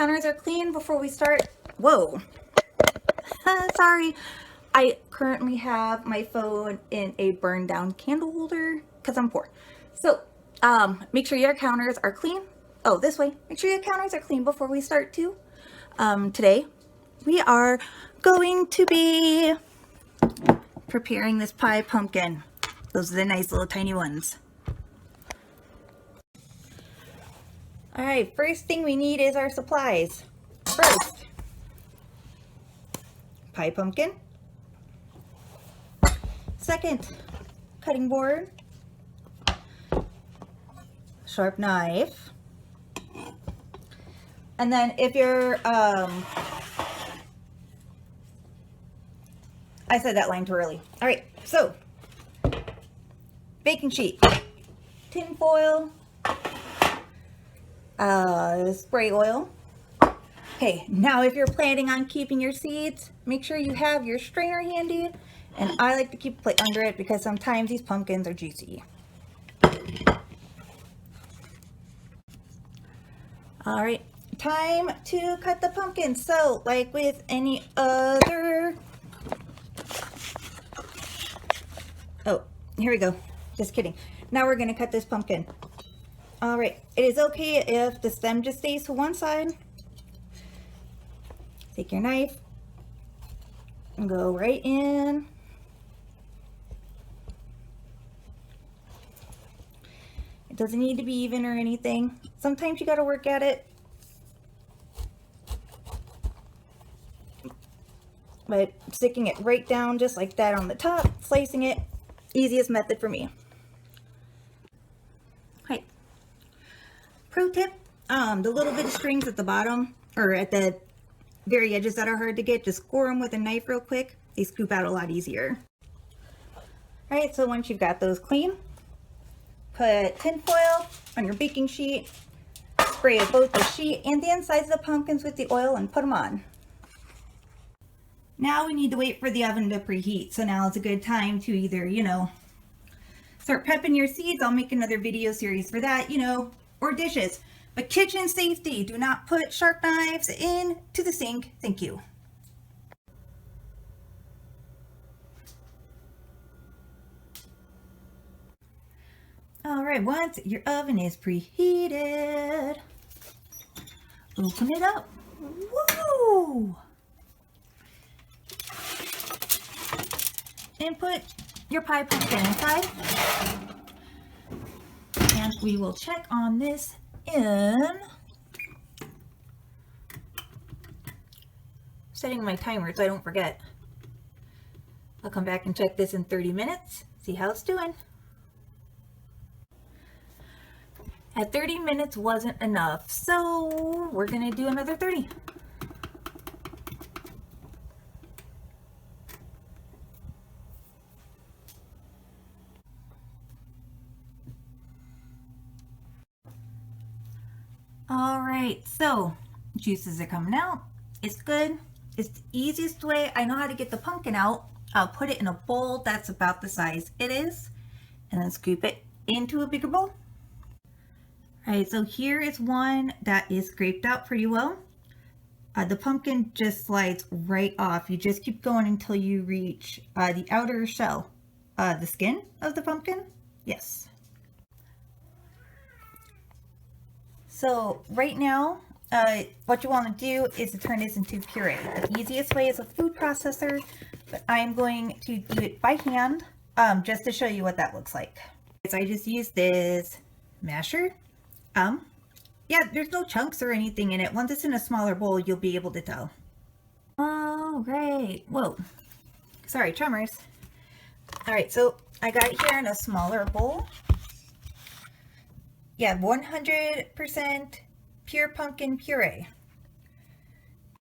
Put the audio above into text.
counters are clean before we start. Whoa. Sorry. I currently have my phone in a burned down candle holder because I'm poor. So make sure your counters are clean. Oh, this way. Make sure your counters are clean before we start too. Today we are going to be preparing this pie pumpkin. Those are the nice little tiny ones. All right, first thing we need is our supplies. First, pie pumpkin. Second, cutting board, sharp knife, and then if you're, I said that line too early. All right, so baking sheet, tin foil, spray oil. Okay, now if you're planning on keeping your seeds, make sure you have your strainer handy. And I like to keep a plate under it because sometimes these pumpkins are juicy. All right, time to cut the pumpkin. So, like with any other... Oh, here we go. Just kidding. Now we're gonna cut this pumpkin. All right, it is okay if the stem just stays to one side. Take your knife and go right in. It doesn't need to be even or anything. Sometimes you got to work at it. But sticking it right down just like that on the top, slicing it, easiest method for me. Right. Pro tip, the little bit of strings at the bottom or at the very edges that are hard to get, just score them with a knife real quick. They scoop out a lot easier. All right, so once you've got those clean, put tin foil on your baking sheet, spray both the sheet and the insides of the pumpkins with the oil and put them on. Now we need to wait for the oven to preheat. So now is a good time to either, start prepping your seeds. I'll make another video series for that, or dishes. But kitchen safety, do not put sharp knives into the sink. Thank you. All right, once your oven is preheated, open it up. Whoa! And put your pie pumpkin inside. And we will check on this in setting my timer so I don't forget. I'll come back and check this in 30 minutes, see how it's doing. At 30 minutes wasn't enough, so we're gonna do another 30. All right, so juices are coming out. It's good. It's the easiest way. I know how to get the pumpkin out. I'll put it in a bowl that's about the size it is, and then scoop it into a bigger bowl. All right, so here is one that is scraped out pretty well. The pumpkin just slides right off. You just keep going until you reach the outer shell, the skin of the pumpkin. Yes. So right now, what you want to do is to turn this into puree. The easiest way is a food processor, but I'm going to do it by hand just to show you what that looks like. So I just used this masher. Yeah, there's no chunks or anything in it. Once it's in a smaller bowl, you'll be able to tell. Oh, great. Whoa. Sorry, tremors. All right, so I got it here in a smaller bowl. Yeah, 100% pure pumpkin puree.